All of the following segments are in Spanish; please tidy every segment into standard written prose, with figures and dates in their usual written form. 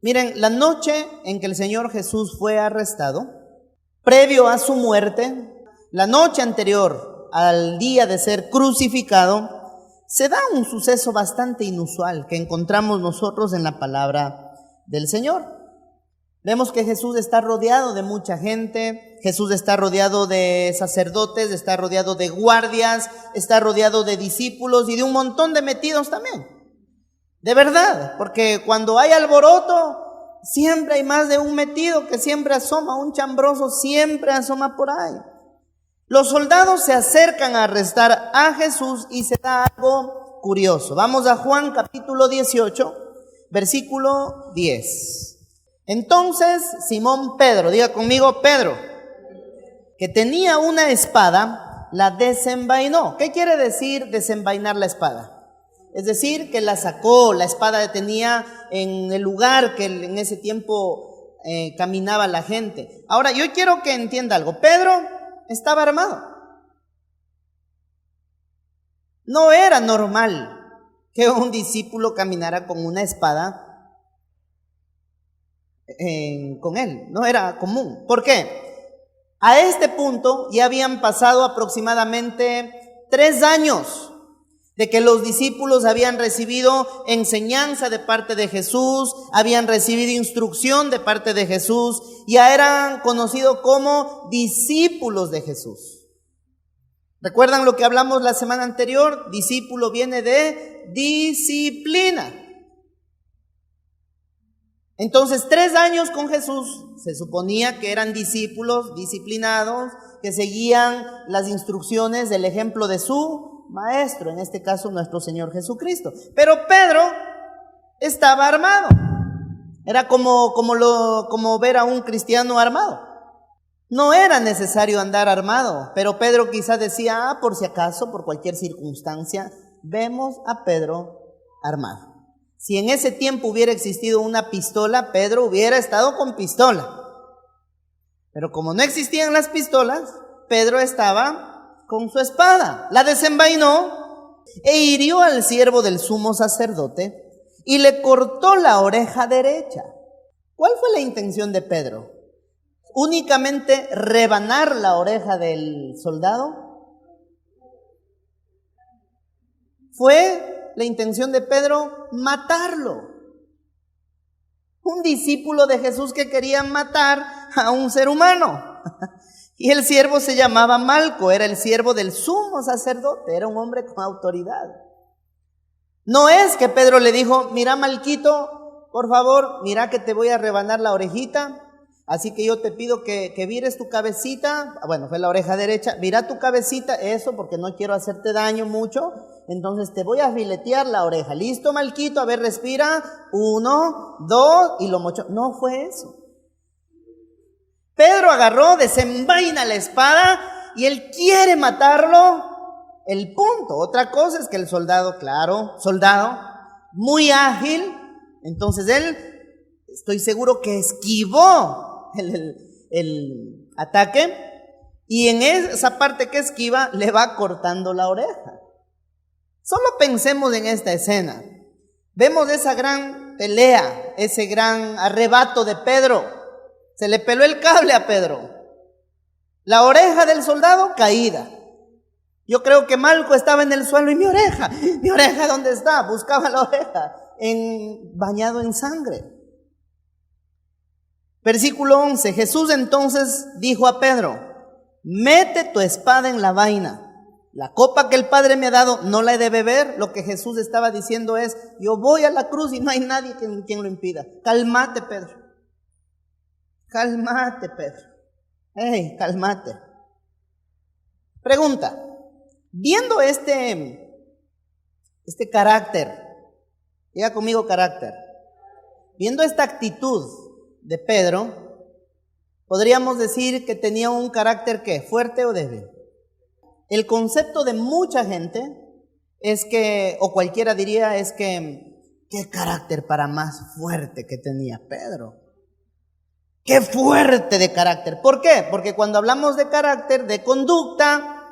Miren, la noche en que el Señor Jesús fue arrestado, previo a su muerte, la noche anterior al día de ser crucificado, se da un suceso bastante inusual que encontramos nosotros en la palabra del Señor. Vemos que Jesús está rodeado de mucha gente, Jesús está rodeado de sacerdotes, está rodeado de guardias, está rodeado de discípulos y de un montón de metidos también. De verdad, porque cuando hay alboroto, siempre hay más de un metido que siempre asoma, un chambroso siempre asoma por ahí. Los soldados se acercan a arrestar a Jesús y se da algo curioso. Vamos a Juan capítulo 18, versículo 10. Entonces Simón Pedro, diga conmigo Pedro, que tenía una espada, la desenvainó. ¿Qué quiere decir desenvainar la espada? Es decir, que la sacó, la espada tenía en el lugar que en ese tiempo caminaba la gente. Ahora, yo quiero que entienda algo. Pedro estaba armado. No era normal que un discípulo caminara con una espada con él. No era común. ¿Por qué? A este punto ya habían pasado aproximadamente 3 años de que los discípulos habían recibido enseñanza de parte de Jesús, habían recibido instrucción de parte de Jesús, ya eran conocidos como discípulos de Jesús. ¿Recuerdan lo que hablamos la semana anterior? Discípulo viene de disciplina. Entonces, 3 años con Jesús, se suponía que eran discípulos disciplinados, que seguían las instrucciones del ejemplo de su maestro, en este caso nuestro Señor Jesucristo. Pero Pedro estaba armado. Era como ver a un cristiano armado. No era necesario andar armado, pero Pedro quizás decía, por si acaso, por cualquier circunstancia, vemos a Pedro armado. Si en ese tiempo hubiera existido una pistola, Pedro hubiera estado con pistola. Pero como no existían las pistolas, Pedro estaba con su espada, la desenvainó e hirió al siervo del sumo sacerdote y le cortó la oreja derecha. ¿Cuál fue la intención de Pedro? ¿Únicamente rebanar la oreja del soldado? Fue la intención de Pedro matarlo. Un discípulo de Jesús que quería matar a un ser humano. Y el siervo se llamaba Malco, era el siervo del sumo sacerdote, era un hombre con autoridad. No es que Pedro le dijo, mira Malquito, por favor, mira que te voy a rebanar la orejita, así que yo te pido que vires tu cabecita, bueno, fue la oreja derecha, vira tu cabecita, eso, porque no quiero hacerte daño mucho, entonces te voy a filetear la oreja. ¿Listo, Malquito? A ver, respira, 1, 2, y lo mochó. No fue eso. Pedro agarró, desenvaina la espada y él quiere matarlo. El punto, otra cosa es que el soldado, muy ágil, entonces él, estoy seguro que esquivó el ataque y en esa parte que esquiva le va cortando la oreja. Solo pensemos en esta escena. Vemos esa gran pelea, ese gran arrebato de Pedro. Se le peló el cable a Pedro. La oreja del soldado caída. Yo creo que Malco estaba en el suelo y mi oreja, ¿dónde está? Buscaba la oreja, bañado en sangre. Versículo 11, Jesús entonces dijo a Pedro, mete tu espada en la vaina. La copa que el Padre me ha dado no la he de beber. Lo que Jesús estaba diciendo es, yo voy a la cruz y no hay nadie quien lo impida. Cálmate, Pedro. Cálmate, Pedro. Hey, cálmate. Pregunta, viendo este carácter, diga conmigo carácter, viendo esta actitud de Pedro, podríamos decir que tenía un carácter ¿qué? ¿Fuerte o débil? El concepto de mucha gente es que, o cualquiera diría, es que, ¿qué carácter para más fuerte que tenía Pedro? ¡Qué fuerte de carácter! ¿Por qué? Porque cuando hablamos de carácter, de conducta,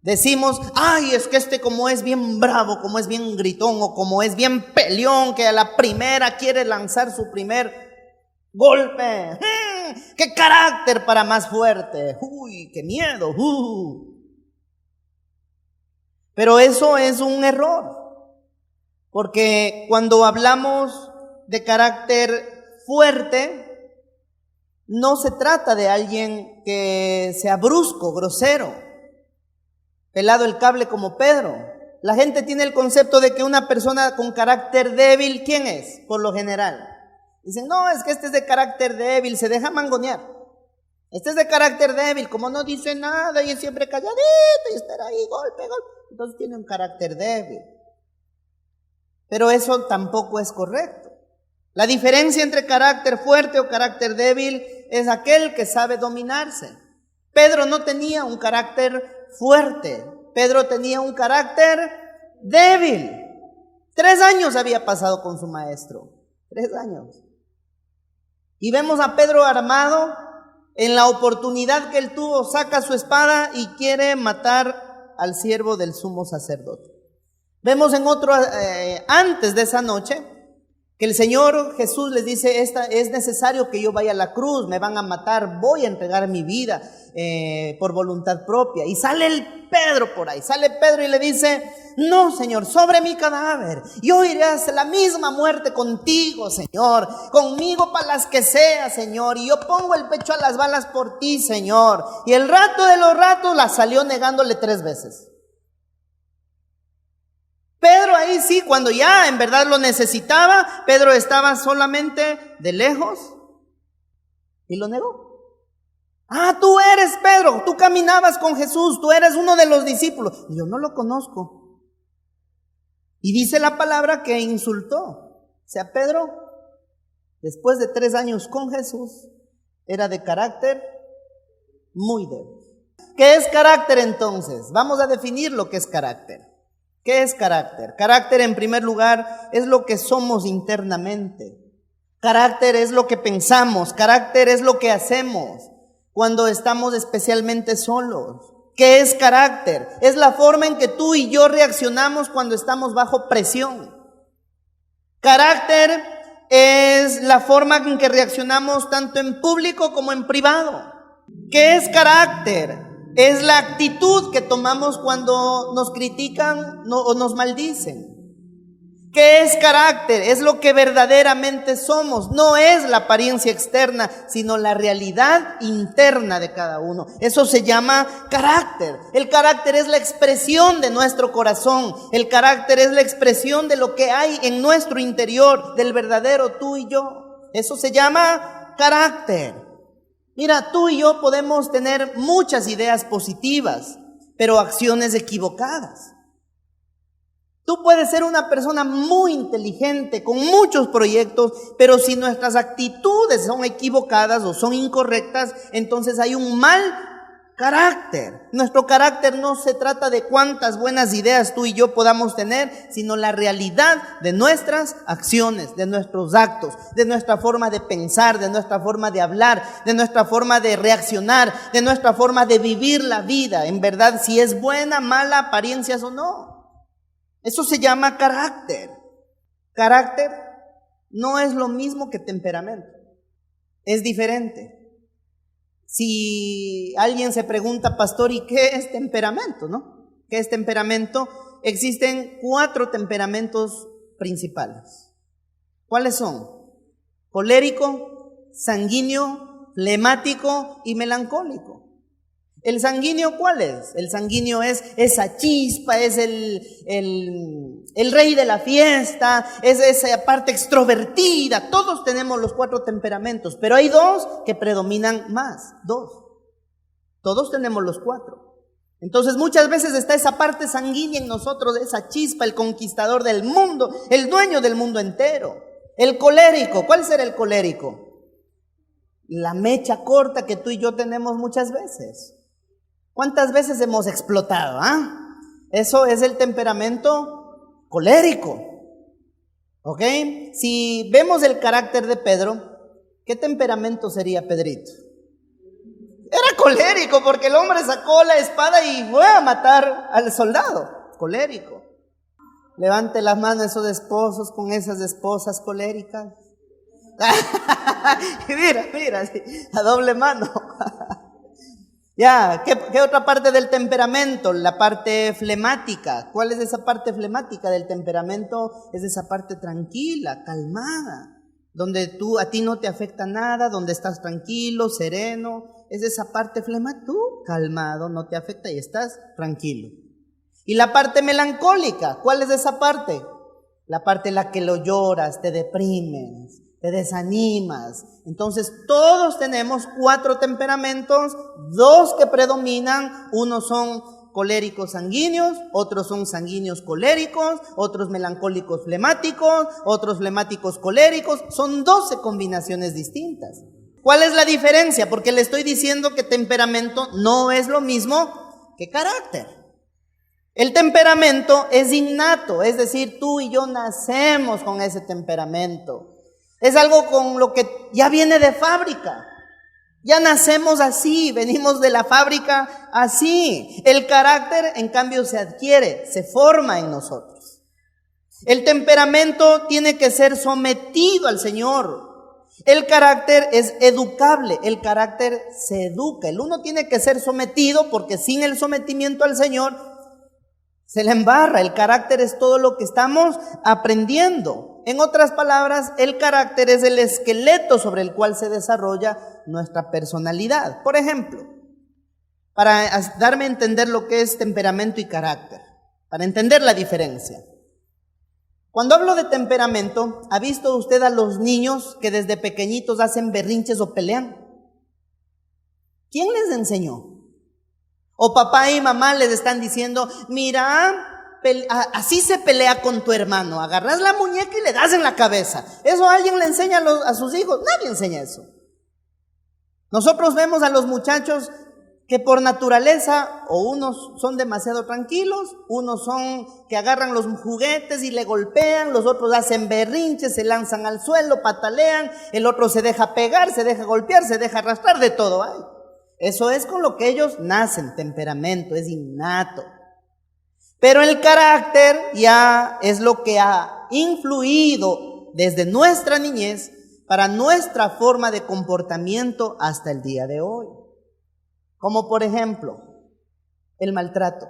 decimos, ay, es que como es bien bravo, como es bien gritón, o como es bien peleón, que a la primera quiere lanzar su primer golpe. ¡Qué carácter para más fuerte! ¡Uy, qué miedo! Pero eso es un error, porque cuando hablamos de carácter fuerte, no se trata de alguien que sea brusco, grosero, pelado el cable como Pedro. La gente tiene el concepto de que una persona con carácter débil, ¿quién es? Por lo general. Dicen, no, es que este es de carácter débil, se deja mangonear. Este es de carácter débil, como no dice nada y es siempre calladito y espera ahí, golpe. Entonces tiene un carácter débil. Pero eso tampoco es correcto. La diferencia entre carácter fuerte o carácter débil es aquel que sabe dominarse. Pedro no tenía un carácter fuerte, Pedro tenía un carácter débil. 3 años había pasado con su maestro, 3 años. Y vemos a Pedro armado, en la oportunidad que él tuvo, saca su espada y quiere matar al siervo del sumo sacerdote. Vemos en otro, antes de esa noche, que el Señor Jesús les dice, es necesario que yo vaya a la cruz, me van a matar, voy a entregar mi vida por voluntad propia. Y sale el Pedro por ahí, sale Pedro y le dice, no, Señor, sobre mi cadáver, yo iré a hacer la misma muerte contigo, Señor, conmigo para las que sea, Señor, y yo pongo el pecho a las balas por ti, Señor. Y el rato de los ratos la salió negándole 3 veces. Pedro ahí sí, cuando ya en verdad lo necesitaba, Pedro estaba solamente de lejos y lo negó. Ah, tú eres Pedro, tú caminabas con Jesús, tú eres uno de los discípulos. Yo no lo conozco. Y dice la palabra que insultó. O sea, Pedro, después de 3 años con Jesús, era de carácter muy débil. ¿Qué es carácter entonces? Vamos a definir lo que es carácter. ¿Qué es carácter? Carácter, en primer lugar, es lo que somos internamente. Carácter es lo que pensamos. Carácter es lo que hacemos cuando estamos especialmente solos. ¿Qué es carácter? Es la forma en que tú y yo reaccionamos cuando estamos bajo presión. Carácter es la forma en que reaccionamos tanto en público como en privado. ¿Qué es carácter? Es la actitud que tomamos cuando nos critican o nos maldicen. ¿Qué es carácter? Es lo que verdaderamente somos. No es la apariencia externa, sino la realidad interna de cada uno. Eso se llama carácter. El carácter es la expresión de nuestro corazón. El carácter es la expresión de lo que hay en nuestro interior, del verdadero tú y yo. Eso se llama carácter. Mira, tú y yo podemos tener muchas ideas positivas, pero acciones equivocadas. Tú puedes ser una persona muy inteligente, con muchos proyectos, pero si nuestras actitudes son equivocadas o son incorrectas, entonces hay un mal carácter. Nuestro carácter no se trata de cuántas buenas ideas tú y yo podamos tener, sino la realidad de nuestras acciones, de nuestros actos, de nuestra forma de pensar, de nuestra forma de hablar, de nuestra forma de reaccionar, de nuestra forma de vivir la vida. En verdad, si es buena, mala, apariencias o no. Eso se llama carácter. Carácter no es lo mismo que temperamento. Es diferente. Si alguien se pregunta, pastor, ¿y qué es temperamento, no? ¿Qué es temperamento? Existen 4 temperamentos principales. ¿Cuáles son? Colérico, sanguíneo, flemático y melancólico. ¿El sanguíneo cuál es? El sanguíneo es esa chispa, es el rey de la fiesta, es esa parte extrovertida. Todos tenemos los 4 temperamentos, pero hay 2 que predominan más, 2. Todos tenemos los 4. Entonces muchas veces está esa parte sanguínea en nosotros, esa chispa, el conquistador del mundo, el dueño del mundo entero. El colérico, ¿cuál será el colérico? La mecha corta que tú y yo tenemos muchas veces. ¿Cuántas veces hemos explotado? Eso es el temperamento colérico. ¿Ok? Si vemos el carácter de Pedro, ¿qué temperamento sería Pedrito? Era colérico, porque el hombre sacó la espada y fue a matar al soldado. Colérico. Levante las manos esos esposos con esas esposas coléricas. Mira, sí, a doble mano. Ya, ¿qué otra parte del temperamento? La parte flemática. ¿Cuál es esa parte flemática del temperamento? Es esa parte tranquila, calmada, donde a ti no te afecta nada, donde estás tranquilo, sereno. Es esa parte flemática, tú calmado, no te afecta y estás tranquilo. Y la parte melancólica, ¿cuál es esa parte? La parte en la que lo lloras, te deprimes, te desanimas. Entonces todos tenemos 4 temperamentos, 2 que predominan. Unos son coléricos sanguíneos, otros son sanguíneos coléricos, otros melancólicos flemáticos, otros flemáticos coléricos. Son 12 combinaciones distintas. ¿Cuál es la diferencia? Porque le estoy diciendo que temperamento no es lo mismo que carácter. El temperamento es innato, es decir, tú y yo nacemos con ese temperamento. Es algo con lo que ya viene de fábrica. Ya nacemos así, venimos de la fábrica así. El carácter, en cambio, se adquiere, se forma en nosotros. El temperamento tiene que ser sometido al Señor. El carácter es educable, el carácter se educa. El uno tiene que ser sometido porque sin el sometimiento al Señor se le embarra. El carácter es todo lo que estamos aprendiendo. En otras palabras, el carácter es el esqueleto sobre el cual se desarrolla nuestra personalidad. Por ejemplo, para darme a entender lo que es temperamento y carácter, para entender la diferencia. Cuando hablo de temperamento, ¿ha visto usted a los niños que desde pequeñitos hacen berrinches o pelean? ¿Quién les enseñó? O papá y mamá les están diciendo, mira, así se pelea con tu hermano, agarras la muñeca y le das en la cabeza. ¿Eso alguien le enseña a sus hijos? Nadie enseña eso. Nosotros vemos a los muchachos que por naturaleza, o unos son demasiado tranquilos, unos son que agarran los juguetes y le golpean, los otros hacen berrinches, se lanzan al suelo, patalean, el otro se deja pegar, se deja golpear, se deja arrastrar, de todo hay. Eso es con lo que ellos nacen, temperamento, es innato. Pero el carácter ya es lo que ha influido desde nuestra niñez para nuestra forma de comportamiento hasta el día de hoy. Como por ejemplo, el maltrato.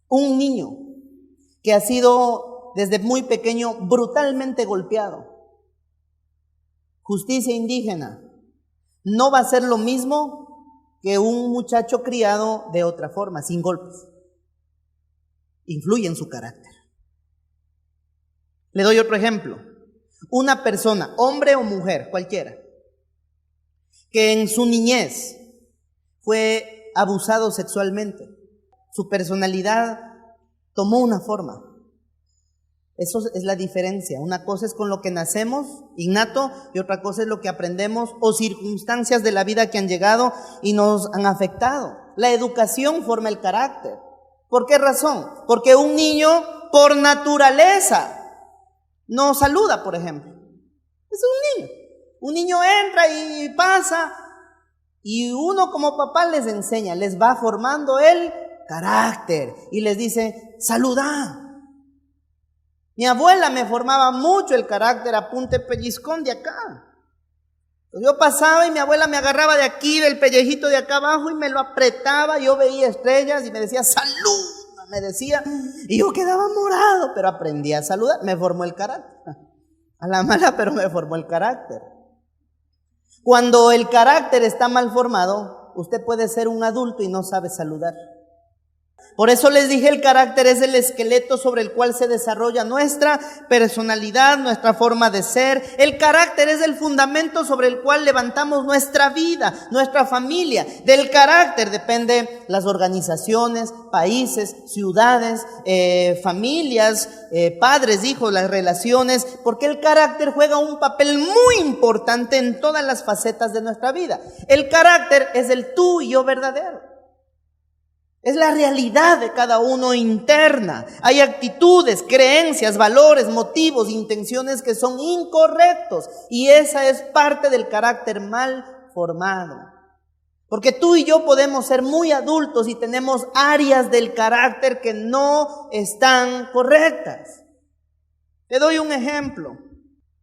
Un niño que ha sido desde muy pequeño brutalmente golpeado. Justicia indígena. No va a ser lo mismo que un muchacho criado de otra forma, sin golpes. Influye en su carácter. Le doy otro ejemplo. Una persona, hombre o mujer, cualquiera, que en su niñez fue abusado sexualmente, su personalidad tomó una forma. Eso es la diferencia. Una cosa es con lo que nacemos, innato, y otra cosa es lo que aprendemos o circunstancias de la vida que han llegado y nos han afectado. La educación forma el carácter. ¿Por qué razón? Porque un niño por naturaleza no saluda, por ejemplo. Es un niño. Un niño entra y pasa y uno como papá les enseña, les va formando el carácter y les dice, saluda. Mi abuela me formaba mucho el carácter a punta de pellizcón de acá. Yo pasaba y mi abuela me agarraba de aquí, del pellejito de acá abajo y me lo apretaba. Yo veía estrellas y me decía, saluda, me decía. Y yo quedaba morado, pero aprendí a saludar. Me formó el carácter. A la mala, pero me formó el carácter. Cuando el carácter está mal formado, usted puede ser un adulto y no sabe saludar. Por eso les dije, el carácter es el esqueleto sobre el cual se desarrolla nuestra personalidad, nuestra forma de ser. El carácter es el fundamento sobre el cual levantamos nuestra vida, nuestra familia. Del carácter dependen las organizaciones, países, ciudades, familias, padres, hijos, las relaciones, porque el carácter juega un papel muy importante en todas las facetas de nuestra vida. El carácter es el tú y yo verdadero. Es la realidad de cada uno interna. Hay actitudes, creencias, valores, motivos, intenciones que son incorrectos. Y esa es parte del carácter mal formado. Porque tú y yo podemos ser muy adultos y tenemos áreas del carácter que no están correctas. Te doy un ejemplo.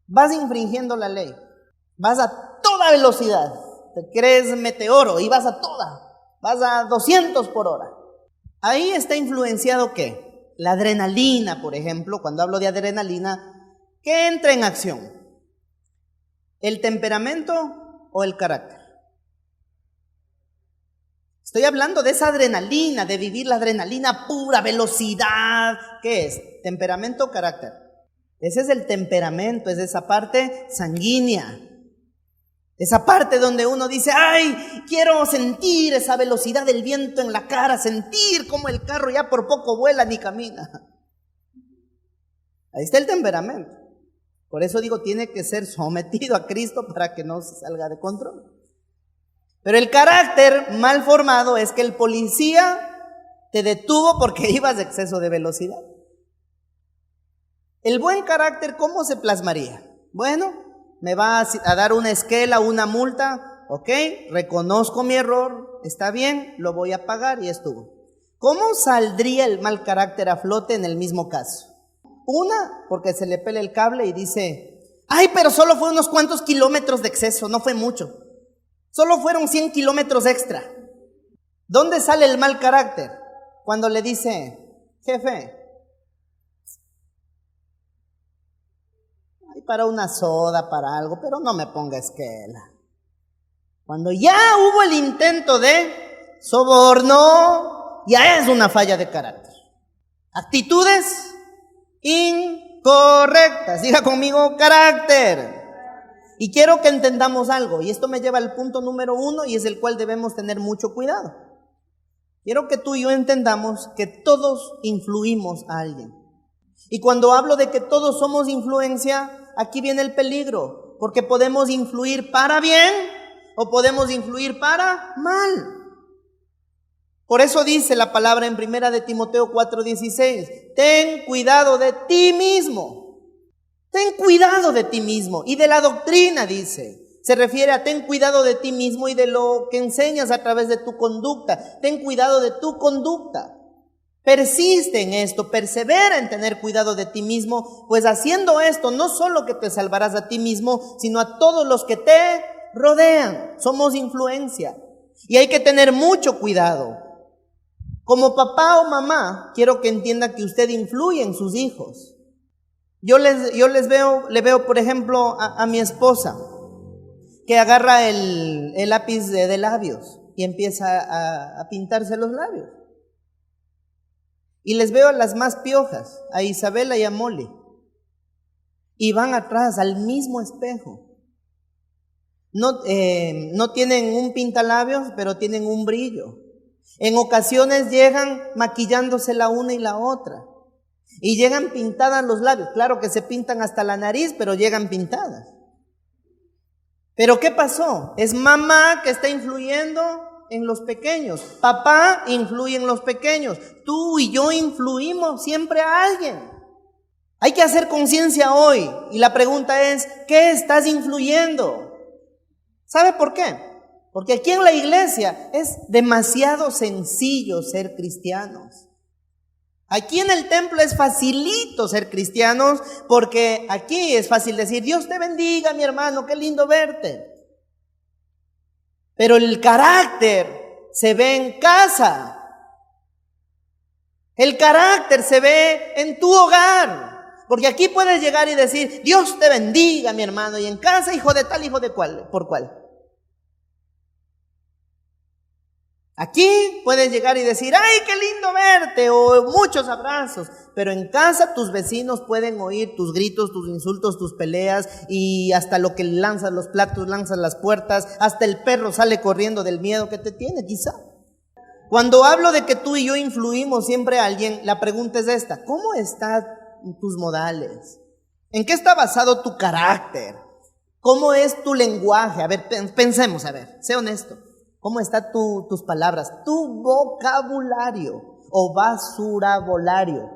Vas infringiendo la ley. Vas a toda velocidad, te crees meteoro y vas a 200 por hora. Ahí está influenciado ¿qué? La adrenalina, por ejemplo. Cuando hablo de adrenalina, ¿qué entra en acción? ¿El temperamento o el carácter? Estoy hablando de esa adrenalina, de vivir la adrenalina pura, velocidad. ¿Qué es? ¿Temperamento o carácter? Ese es el temperamento, es esa parte sanguínea. Esa parte donde uno dice, ay, quiero sentir esa velocidad del viento en la cara, sentir cómo el carro ya por poco vuela ni camina. Ahí está el temperamento. Por eso digo, tiene que ser sometido a Cristo para que no se salga de control. Pero el carácter mal formado es que el policía te detuvo porque ibas de exceso de velocidad. El buen carácter, ¿cómo se plasmaría? Bueno, me va a dar una esquela, una multa, ok, reconozco mi error, está bien, lo voy a pagar y estuvo. ¿Cómo saldría el mal carácter a flote en el mismo caso? Una, porque se le pela el cable y dice, ay, pero solo fue unos cuantos kilómetros de exceso, no fue mucho. Solo fueron 100 kilómetros extra. ¿Dónde sale el mal carácter? Cuando le dice, jefe, hay para una soda, para algo, pero no me ponga esquela. Cuando ya hubo el intento de soborno, ya es una falla de carácter. Actitudes incorrectas. Diga conmigo, carácter. Y quiero que entendamos algo, y esto me lleva al punto número 1, y es el cual debemos tener mucho cuidado. Quiero que tú y yo entendamos que todos influimos a alguien. Y cuando hablo de que todos somos influencia, aquí viene el peligro, porque podemos influir para bien o podemos influir para mal. Por eso dice la palabra en 1 de Timoteo 4:16, ten cuidado de ti mismo. Ten cuidado de ti mismo. Y de la doctrina, dice, se refiere a ten cuidado de ti mismo y de lo que enseñas a través de tu conducta. Ten cuidado de tu conducta. Persiste en esto, persevera en tener cuidado de ti mismo, pues haciendo esto no solo que te salvarás a ti mismo, sino a todos los que te rodean. Somos influencia y hay que tener mucho cuidado. Como papá o mamá, quiero que entienda que usted influye en sus hijos. Yo le veo, por ejemplo, a mi esposa, que agarra el lápiz de labios y empieza a pintarse los labios. Y les veo a las más piojas, a Isabela y a Molly, y van atrás al mismo espejo. No tienen un pintalabios, pero tienen un brillo. En ocasiones llegan maquillándose la una y la otra. Y llegan pintadas los labios. Claro que se pintan hasta la nariz, pero llegan pintadas. ¿Pero qué pasó? Es mamá que está influyendo en los pequeños. Papá influye en los pequeños. Tú y yo influimos siempre a alguien. Hay que hacer conciencia hoy. Y la pregunta es, ¿qué estás influyendo? ¿Sabe por qué? Porque aquí en la iglesia es demasiado sencillo ser cristianos. Aquí en el templo es facilito ser cristianos, porque aquí es fácil decir, Dios te bendiga, mi hermano, qué lindo verte. Pero el carácter se ve en casa. El carácter se ve en tu hogar. Porque aquí puedes llegar y decir, Dios te bendiga, mi hermano, y en casa, hijo de tal, hijo de cuál, ¿por cuál? Aquí puedes llegar y decir, ¡ay, qué lindo verte! O muchos abrazos. Pero en casa tus vecinos pueden oír tus gritos, tus insultos, tus peleas y hasta lo que lanzas los platos, lanzas las puertas, hasta el perro sale corriendo del miedo que te tiene quizá. Cuando hablo de que tú y yo influimos siempre a alguien, la pregunta es esta, ¿cómo están tus modales? ¿En qué está basado tu carácter? ¿Cómo es tu lenguaje? A ver, pensemos, sé honesto. ¿Cómo están tus palabras? Tu vocabulario o basurabolario.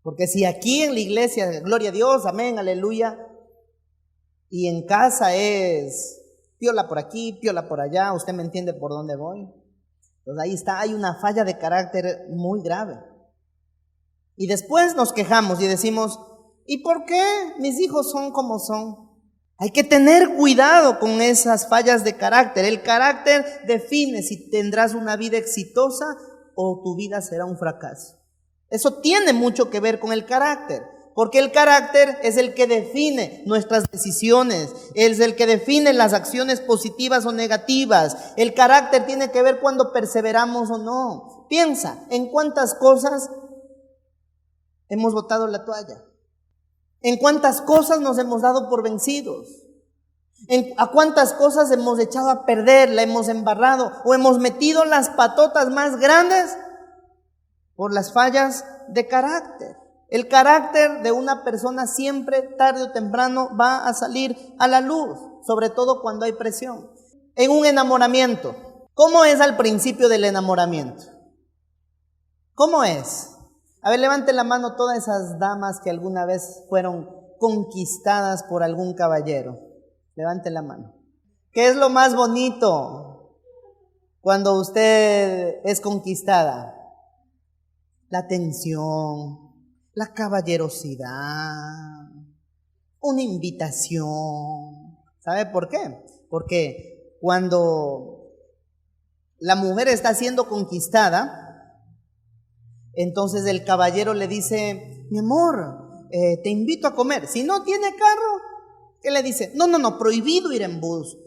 Porque si aquí en la iglesia, gloria a Dios, amén, aleluya, y en casa es piola por aquí, piola por allá, usted me entiende por dónde voy. Entonces ahí está, hay una falla de carácter muy grave. Y después nos quejamos y decimos, ¿y por qué mis hijos son como son? Hay que tener cuidado con esas fallas de carácter. El carácter define si tendrás una vida exitosa o tu vida será un fracaso. Eso tiene mucho que ver con el carácter, porque el carácter es el que define nuestras decisiones, es el que define las acciones positivas o negativas. El carácter tiene que ver cuando perseveramos o no. Piensa en cuántas cosas hemos botado la toalla. ¿En cuántas cosas nos hemos dado por vencidos? ¿A cuántas cosas hemos echado a perder, la hemos embarrado o hemos metido las patotas más grandes por las fallas de carácter? El carácter de una persona siempre, tarde o temprano, va a salir a la luz, sobre todo cuando hay presión. En un enamoramiento, ¿cómo es al principio del enamoramiento? ¿Cómo es? A ver, levanten la mano todas esas damas que alguna vez fueron conquistadas por algún caballero. Levanten la mano. ¿Qué es lo más bonito cuando usted es conquistada? La atención, la caballerosidad, una invitación. ¿Sabe por qué? Porque cuando la mujer está siendo conquistada, entonces el caballero le dice: mi amor, te invito a comer. Si no tiene carro, ¿qué le dice? No, prohibido ir en bus.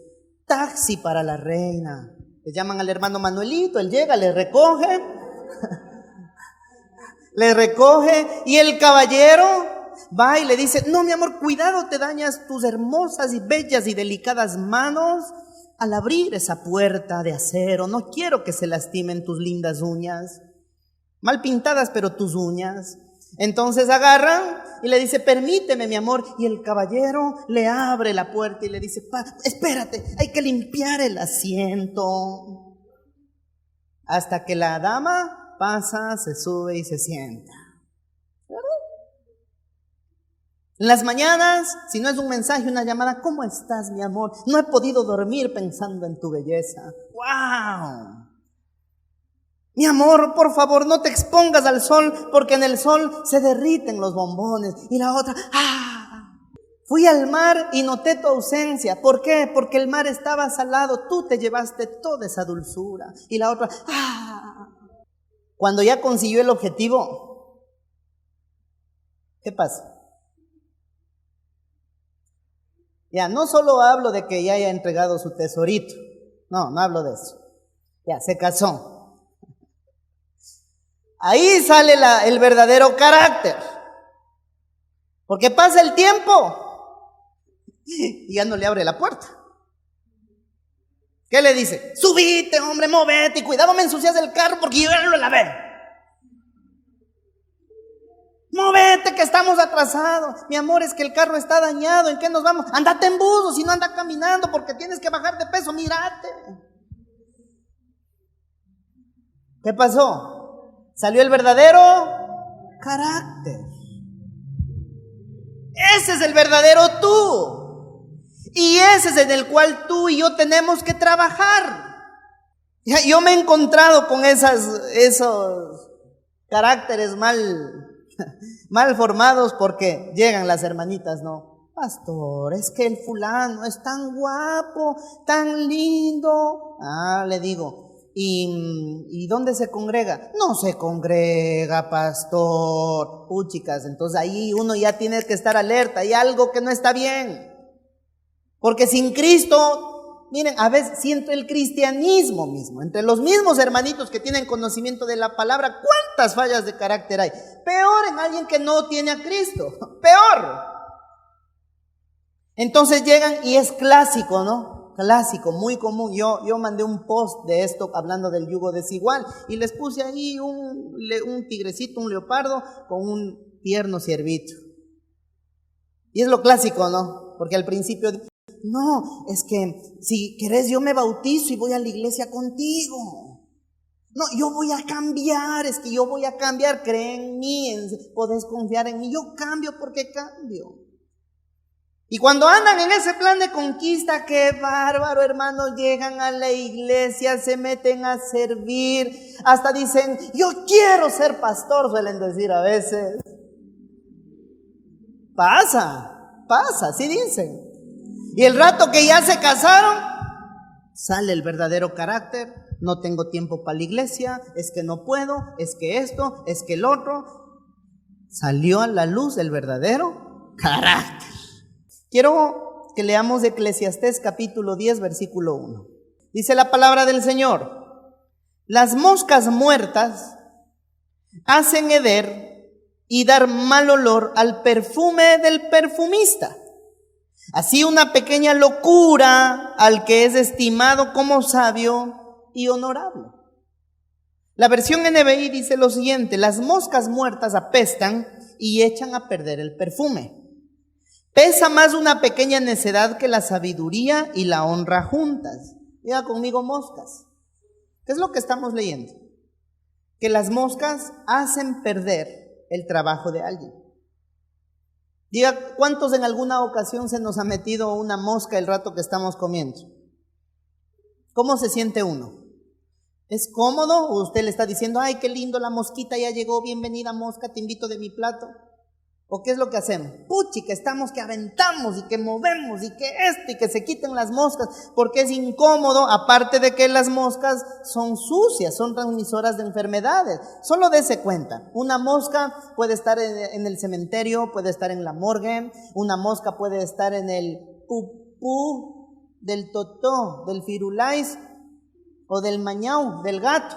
Taxi para la reina. Le llaman al hermano Manuelito, él llega, le recoge. Le recoge y el caballero va y le dice: no, mi amor, cuidado, te dañas tus hermosas y bellas y delicadas manos al abrir esa puerta de acero. No quiero que se lastimen tus lindas uñas. Mal pintadas, pero tus uñas. Entonces agarran y le dice: permíteme, mi amor. Y el caballero le abre la puerta y le dice: espérate, hay que limpiar el asiento. Hasta que la dama pasa, se sube y se sienta. ¿Verdad? En las mañanas, si no es un mensaje, una llamada: ¿cómo estás, mi amor? No he podido dormir pensando en tu belleza. ¡Wow! Mi amor, por favor, no te expongas al sol, porque en el sol se derriten los bombones. Y la otra: fui al mar y noté tu ausencia. ¿Por qué? Porque el mar estaba salado, tú te llevaste toda esa dulzura. Y la otra: cuando ya consiguió el objetivo, ¿qué pasa? Ya, no solo hablo de que ya haya entregado su tesorito. No hablo de eso. Ya, se casó. Ahí sale el verdadero carácter. Porque pasa el tiempo y ya no le abre la puerta. ¿Qué le dice? Subite, hombre, movete, y cuidado me ensucias el carro porque yo ya lo lavé. Movete, que estamos atrasados. Mi amor, es que el carro está dañado. ¿En qué nos vamos? Andate en bus, si no anda caminando porque tienes que bajar de peso, mírate. ¿Qué pasó? Salió el verdadero carácter. Ese es el verdadero tú. Y ese es en el cual tú y yo tenemos que trabajar. Yo me he encontrado con esos caracteres mal formados, porque llegan las hermanitas, ¿no? Pastor, es que el fulano es tan guapo, tan lindo. Le digo: ¿Y dónde se congrega? No se congrega, pastor. Chicas, entonces ahí uno ya tiene que estar alerta. Hay algo que no está bien. Porque sin Cristo, miren, a veces siento el cristianismo mismo, entre los mismos hermanitos que tienen conocimiento de la palabra, ¿cuántas fallas de carácter hay? Peor en alguien que no tiene a Cristo. Peor. Entonces llegan y es clásico, ¿no? Clásico, muy común. Yo mandé un post de esto hablando del yugo desigual y les puse ahí un tigrecito, un leopardo con un tierno ciervito. Y es lo clásico, ¿no? Porque al principio: no, es que si querés yo me bautizo y voy a la iglesia contigo. No, yo voy a cambiar, es que yo voy a cambiar, cree en mí, podés confiar en mí, yo cambio porque cambio. Y cuando andan en ese plan de conquista, qué bárbaro, hermanos, llegan a la iglesia, se meten a servir, hasta dicen: yo quiero ser pastor, suelen decir a veces. Pasa, sí dicen. Y el rato que ya se casaron, sale el verdadero carácter. No tengo tiempo para la iglesia, es que no puedo, es que esto, es que el otro. Salió a la luz el verdadero carácter. Quiero que leamos Eclesiastés capítulo 10, versículo 1. Dice la palabra del Señor: las moscas muertas hacen heder y dar mal olor al perfume del perfumista. Así una pequeña locura al que es estimado como sabio y honorable. La versión NBI dice lo siguiente: las moscas muertas apestan y echan a perder el perfume. Pesa más una pequeña necedad que la sabiduría y la honra juntas. Diga conmigo, moscas. ¿Qué es lo que estamos leyendo? Que las moscas hacen perder el trabajo de alguien. Diga, ¿cuántos en alguna ocasión se nos ha metido una mosca el rato que estamos comiendo? ¿Cómo se siente uno? ¿Es cómodo? ¿O usted le está diciendo, ay, qué lindo, la mosquita ya llegó, bienvenida mosca, te invito de mi plato? ¿O qué es lo que hacemos? Puchi, que estamos, que aventamos y que movemos y que y que se quiten las moscas, porque es incómodo, aparte de que las moscas son sucias, son transmisoras de enfermedades. Solo dése cuenta, una mosca puede estar en el cementerio, puede estar en la morgue, una mosca puede estar en el pupú del totó, del firulais o del mañau, del gato.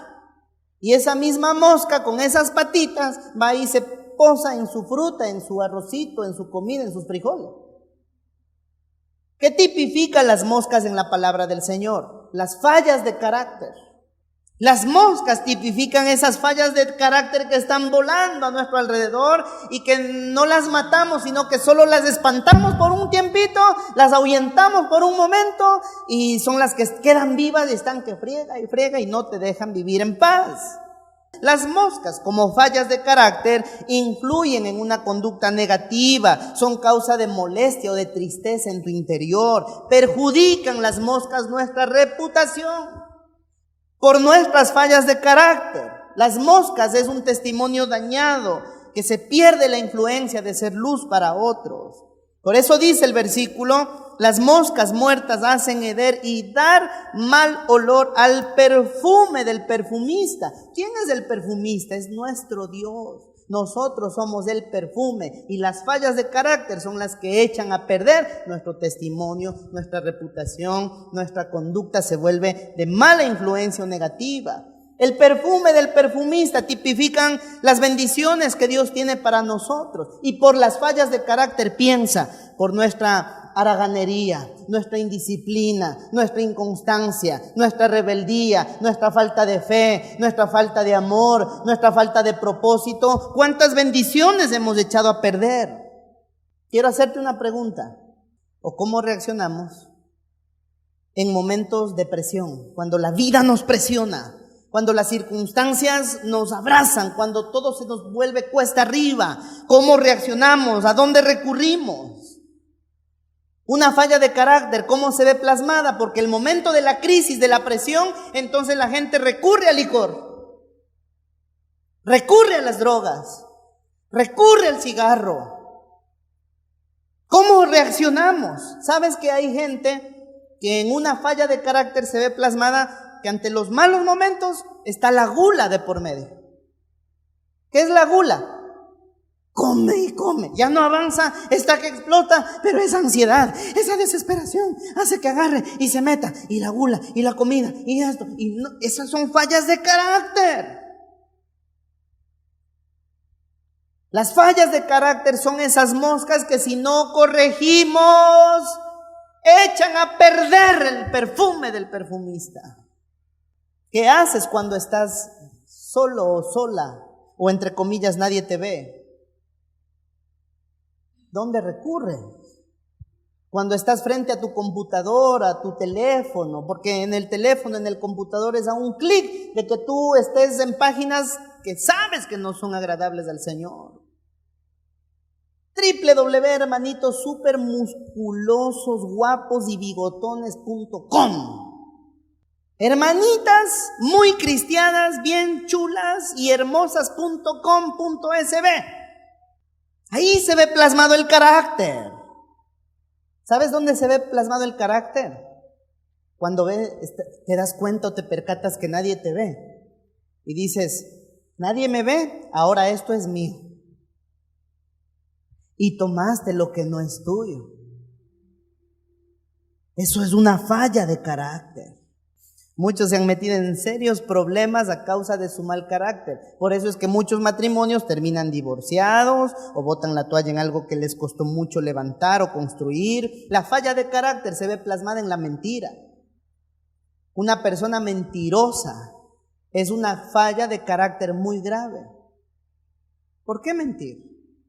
Y esa misma mosca con esas patitas va y se posa en su fruta, en su arrocito, en su comida, en sus frijoles. ¿Qué tipifica las moscas en la palabra del Señor? Las fallas de carácter. Las moscas tipifican esas fallas de carácter que están volando a nuestro alrededor y que no las matamos, sino que solo las espantamos por un tiempito, las ahuyentamos por un momento y son las que quedan vivas y están que friega y no te dejan vivir en paz. Las moscas, como fallas de carácter, influyen en una conducta negativa, son causa de molestia o de tristeza en tu interior, perjudican las moscas nuestra reputación por nuestras fallas de carácter. Las moscas es un testimonio dañado, que se pierde la influencia de ser luz para otros. Por eso dice el versículo, las moscas muertas hacen heder y dar mal olor al perfume del perfumista. ¿Quién es el perfumista? Es nuestro Dios. Nosotros somos el perfume y las fallas de carácter son las que echan a perder nuestro testimonio, nuestra reputación, nuestra conducta se vuelve de mala influencia o negativa. El perfume del perfumista tipifican las bendiciones que Dios tiene para nosotros. Y por las fallas de carácter piensa, por nuestra haraganería, nuestra indisciplina, nuestra inconstancia, nuestra rebeldía, nuestra falta de fe, nuestra falta de amor, nuestra falta de propósito. ¿Cuántas bendiciones hemos echado a perder? Quiero hacerte una pregunta. ¿O cómo reaccionamos en momentos de presión? Cuando la vida nos presiona, cuando las circunstancias nos abrazan, cuando todo se nos vuelve cuesta arriba. ¿Cómo reaccionamos? ¿A dónde recurrimos? Una falla de carácter, ¿cómo se ve plasmada? Porque el momento de la crisis, de la presión, entonces la gente recurre al licor, recurre a las drogas, recurre al cigarro. ¿Cómo reaccionamos? ¿Sabes que hay gente que en una falla de carácter se ve plasmada que ante los malos momentos está la gula de por medio? ¿Qué es la gula? Come y come, ya no avanza, está que explota, pero esa ansiedad, esa desesperación hace que agarre y se meta, y la gula, y la comida, y esto, y no, esas son fallas de carácter. Las fallas de carácter son esas moscas que si no corregimos, echan a perder el perfume del perfumista. ¿Qué haces cuando estás solo o sola? O entre comillas nadie te ve. ¿Dónde recurres? Cuando estás frente a tu computadora, a tu teléfono, porque en el teléfono, en el computador es a un clic de que tú estés en páginas que sabes que no son agradables al Señor. hermanitos, supermusculosos, guapos y bigotones.com. Hermanitas muy cristianas, bien chulas y hermosas.com.sb. Ahí se ve plasmado el carácter. ¿Sabes dónde se ve plasmado el carácter? Cuando te das cuenta o te percatas que nadie te ve. Y dices, nadie me ve, ahora esto es mío. Y tomaste lo que no es tuyo. Eso es una falla de carácter. Muchos se han metido en serios problemas a causa de su mal carácter. Por eso es que muchos matrimonios terminan divorciados o botan la toalla en algo que les costó mucho levantar o construir. La falla de carácter se ve plasmada en la mentira. Una persona mentirosa es una falla de carácter muy grave. ¿Por qué mentir?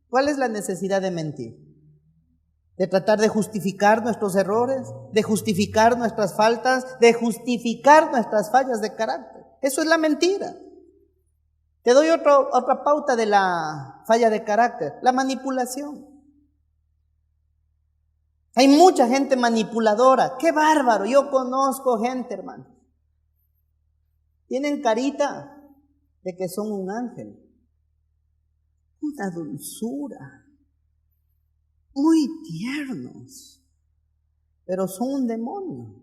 ¿Cuál es la necesidad de mentir? De tratar de justificar nuestros errores, de justificar nuestras faltas, de justificar nuestras fallas de carácter. Eso es la mentira. Te doy otra pauta de la falla de carácter, la manipulación. Hay mucha gente manipuladora. ¡Qué bárbaro! Yo conozco gente, hermano. Tienen carita de que son un ángel. Una dulzura. Muy tiernos, pero son un demonio.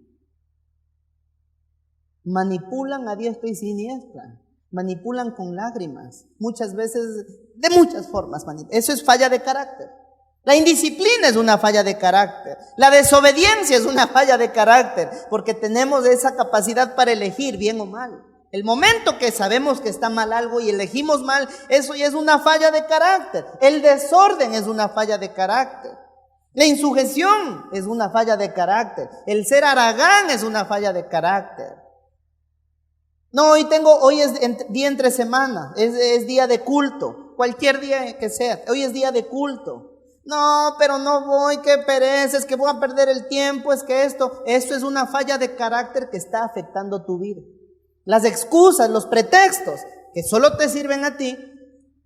Manipulan a diestra y siniestra, manipulan con lágrimas, muchas veces, de muchas formas. Eso es falla de carácter. La indisciplina es una falla de carácter. La desobediencia es una falla de carácter, porque tenemos esa capacidad para elegir bien o mal. El momento que sabemos que está mal algo y elegimos mal, eso ya es una falla de carácter. El desorden es una falla de carácter. La insujeción es una falla de carácter. El ser haragán es una falla de carácter. No, hoy es día entre semana, es día de culto, cualquier día que sea, hoy es día de culto. No, pero no voy, qué pereza, es que voy a perder el tiempo, es que esto es una falla de carácter que está afectando tu vida. Las excusas, los pretextos que solo te sirven a ti,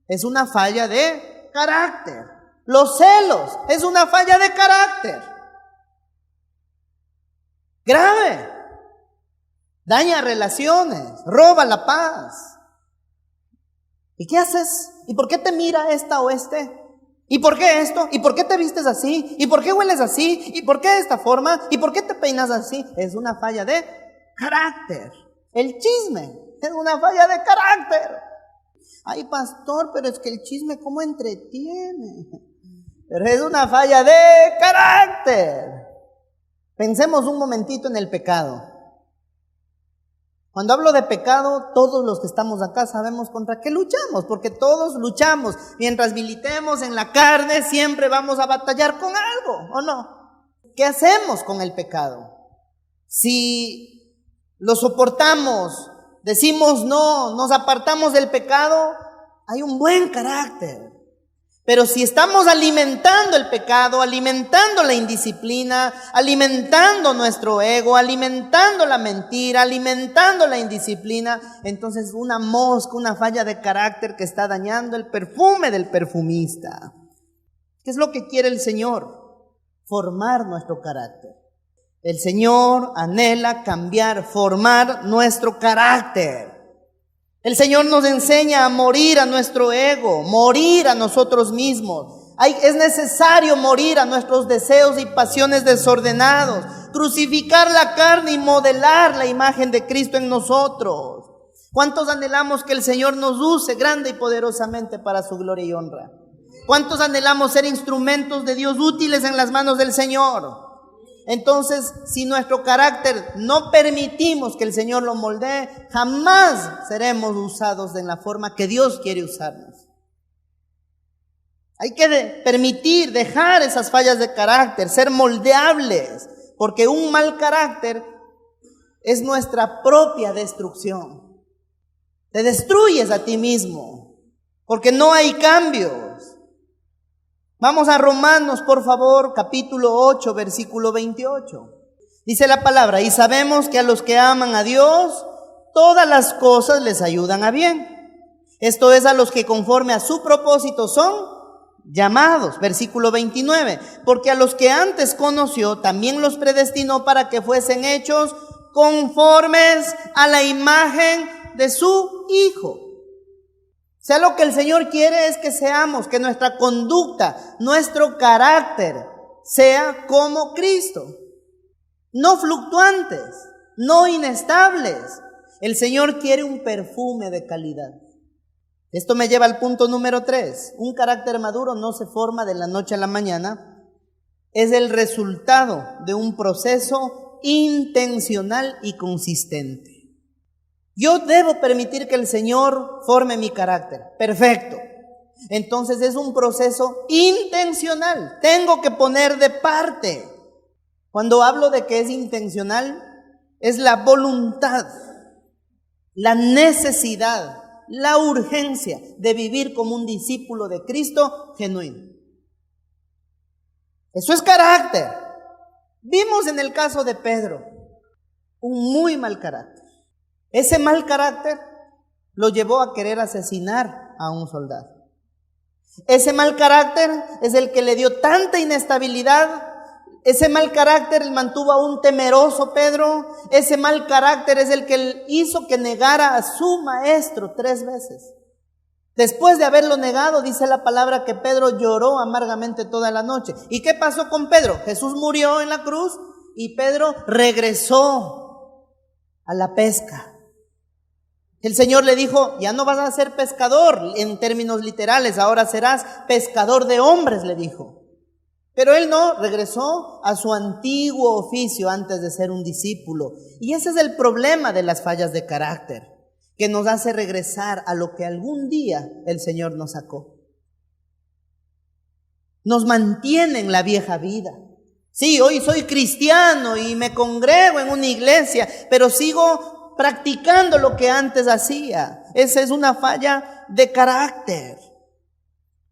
es una falla de carácter. Los celos es una falla de carácter. Grave. Daña relaciones, roba la paz. ¿Y qué haces? ¿Y por qué te mira esta o este? ¿Y por qué esto? ¿Y por qué te vistes así? ¿Y por qué hueles así? ¿Y por qué de esta forma? ¿Y por qué te peinas así? Es una falla de carácter. El chisme es una falla de carácter. Ay, pastor, pero es que el chisme ¿cómo entretiene? Pero es una falla de carácter. Pensemos un momentito en el pecado. Cuando hablo de pecado, todos los que estamos acá sabemos contra qué luchamos, porque todos luchamos. Mientras militemos en la carne, siempre vamos a batallar con algo, ¿o no? ¿Qué hacemos con el pecado? Si lo soportamos, decimos no, nos apartamos del pecado, hay un buen carácter. Pero si estamos alimentando el pecado, alimentando la indisciplina, alimentando nuestro ego, alimentando la mentira, alimentando la indisciplina, entonces una mosca, una falla de carácter que está dañando el perfume del perfumista. ¿Qué es lo que quiere el Señor? Formar nuestro carácter. El Señor anhela cambiar, formar nuestro carácter. El Señor nos enseña a morir a nuestro ego, morir a nosotros mismos. Es necesario morir a nuestros deseos y pasiones desordenados, crucificar la carne y modelar la imagen de Cristo en nosotros. ¿Cuántos anhelamos que el Señor nos use grande y poderosamente para su gloria y honra? ¿Cuántos anhelamos ser instrumentos de Dios útiles en las manos del Señor? Entonces, si nuestro carácter no permitimos que el Señor lo moldee, jamás seremos usados de la forma que Dios quiere usarnos. Hay que permitir, dejar esas fallas de carácter, ser moldeables, porque un mal carácter es nuestra propia destrucción. Te destruyes a ti mismo, porque no hay cambios. Vamos a Romanos, por favor, capítulo 8, versículo 28. Dice la palabra, y sabemos que a los que aman a Dios, todas las cosas les ayudan a bien. Esto es, a los que conforme a su propósito son llamados. Versículo 29. Porque a los que antes conoció, también los predestinó para que fuesen hechos conformes a la imagen de su Hijo. O sea, lo que el Señor quiere es que seamos, que nuestra conducta, nuestro carácter sea como Cristo. No fluctuantes, no inestables. El Señor quiere un perfume de calidad. Esto me lleva al punto número 3. Un carácter maduro no se forma de la noche a la mañana. Es el resultado de un proceso intencional y consistente. Yo debo permitir que el Señor forme mi carácter. Perfecto. Entonces es un proceso intencional. Tengo que poner de parte. Cuando hablo de que es intencional, es la voluntad, la necesidad, la urgencia de vivir como un discípulo de Cristo genuino. Eso es carácter. Vimos en el caso de Pedro un muy mal carácter. Ese mal carácter lo llevó a querer asesinar a un soldado. Ese mal carácter es el que le dio tanta inestabilidad. Ese mal carácter mantuvo a un temeroso Pedro. Ese mal carácter es el que hizo que negara a su maestro 3 veces. Después de haberlo negado, dice la palabra que Pedro lloró amargamente toda la noche. ¿Y qué pasó con Pedro? Jesús murió en la cruz y Pedro regresó a la pesca. El Señor le dijo, ya no vas a ser pescador en términos literales, ahora serás pescador de hombres, le dijo. Pero él no, regresó a su antiguo oficio antes de ser un discípulo. Y ese es el problema de las fallas de carácter, que nos hace regresar a lo que algún día el Señor nos sacó. Nos mantiene en la vieja vida. Sí, hoy soy cristiano y me congrego en una iglesia, pero sigo practicando lo que antes hacía. Esa es una falla de carácter.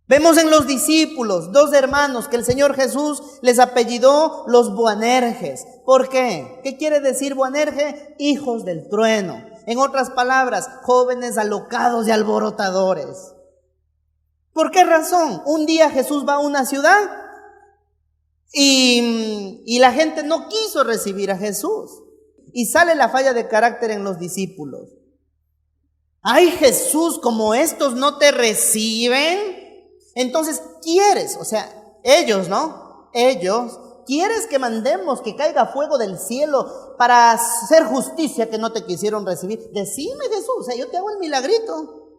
Vemos en los discípulos 2 hermanos que el Señor Jesús les apellidó los Boanerges. ¿Por qué? ¿Qué quiere decir Boanerge? Hijos del trueno. En otras palabras, jóvenes alocados y alborotadores. ¿Por qué razón? Un día Jesús va a una ciudad y la gente no quiso recibir a Jesús. Y sale la falla de carácter en los discípulos. Ay, Jesús, como estos no te reciben, entonces quieres, o sea, ellos, ¿no? Ellos, ¿quieres que mandemos que caiga fuego del cielo para hacer justicia que no te quisieron recibir? Decime, Jesús, o sea, yo te hago el milagrito.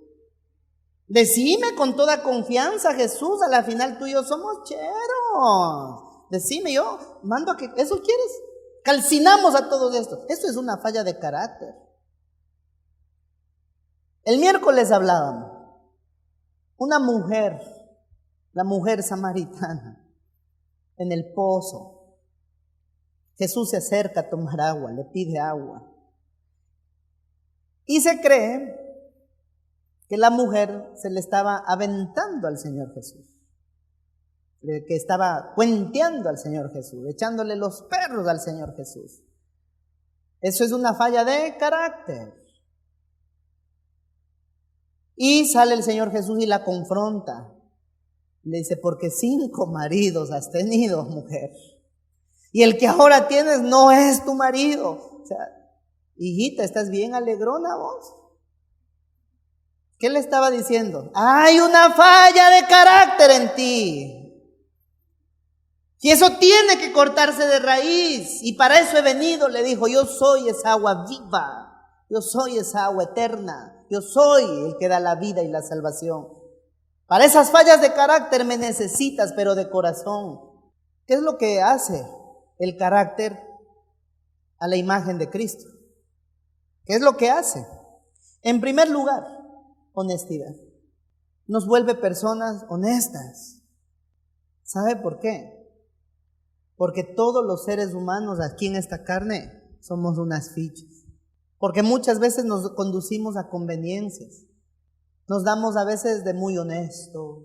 Decime con toda confianza, Jesús, a la final tú y yo somos cheros. Decime, yo mando a que, ¿eso quieres? Calcinamos a todos estos. Esto es una falla de carácter. El miércoles hablábamos. Una mujer, la mujer samaritana, en el pozo. Jesús se acerca a tomar agua, le pide agua. Y se cree que la mujer se le estaba aventando al Señor Jesús. Que estaba cuenteando al Señor Jesús, echándole los perros al Señor Jesús. Eso es una falla de carácter. Y sale el Señor Jesús y la confronta. Le dice, porque 5 maridos has tenido, mujer. Y el que ahora tienes no es tu marido. O sea, hijita, ¿estás bien alegrona vos? ¿Qué le estaba diciendo? Hay una falla de carácter en ti. Y eso tiene que cortarse de raíz. Y para eso he venido, le dijo, yo soy esa agua viva. Yo soy esa agua eterna. Yo soy el que da la vida y la salvación. Para esas fallas de carácter me necesitas, pero de corazón. ¿Qué es lo que hace el carácter a la imagen de Cristo? ¿Qué es lo que hace? En primer lugar, honestidad. Nos vuelve personas honestas. ¿Sabe por qué? Porque todos los seres humanos aquí en esta carne somos unas fichas. Porque muchas veces nos conducimos a conveniencias. Nos damos a veces de muy honestos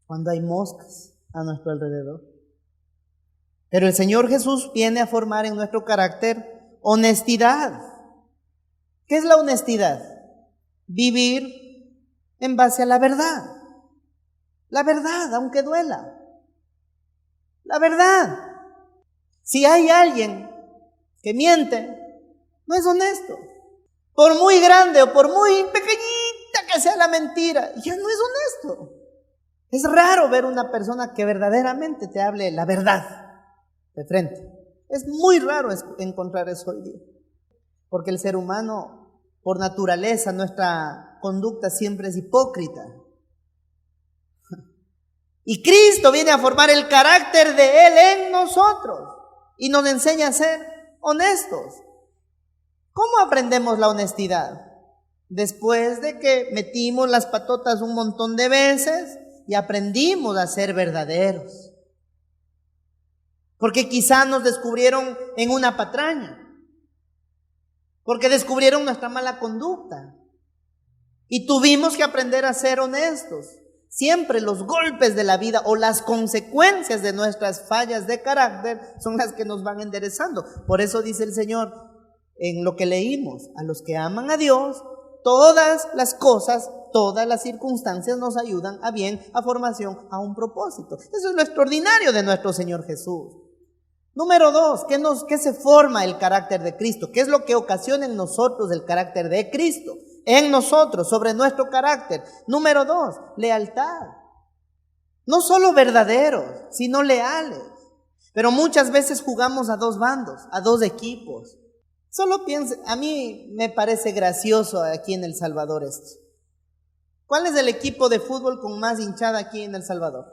cuando hay moscas a nuestro alrededor. Pero el Señor Jesús viene a formar en nuestro carácter honestidad. ¿Qué es la honestidad? Vivir en base a la verdad. La verdad, aunque duela. La verdad. Si hay alguien que miente, no es honesto. Por muy grande o por muy pequeñita que sea la mentira, ya no es honesto. Es raro ver una persona que verdaderamente te hable la verdad de frente. Es muy raro encontrar eso hoy día. Porque el ser humano, por naturaleza, nuestra conducta siempre es hipócrita. Y Cristo viene a formar el carácter de Él en nosotros y nos enseña a ser honestos. ¿Cómo aprendemos la honestidad? Después de que metimos las patotas un montón de veces y aprendimos a ser verdaderos. Porque quizá nos descubrieron en una patraña. Porque descubrieron nuestra mala conducta. Y tuvimos que aprender a ser honestos. Siempre los golpes de la vida o las consecuencias de nuestras fallas de carácter son las que nos van enderezando. Por eso dice el Señor en lo que leímos: a los que aman a Dios, todas las cosas, todas las circunstancias nos ayudan a bien, a formación, a un propósito. Eso es lo extraordinario de nuestro Señor Jesús. Número 2, ¿qué se forma el carácter de Cristo? ¿Qué es lo que ocasiona en nosotros el carácter de Cristo? En nosotros, sobre nuestro carácter. Número 2, lealtad. No solo verdaderos, sino leales. Pero muchas veces jugamos a dos bandos, a dos equipos. Solo piense, a mí me parece gracioso aquí en El Salvador esto. ¿Cuál es el equipo de fútbol con más hinchada aquí en El Salvador?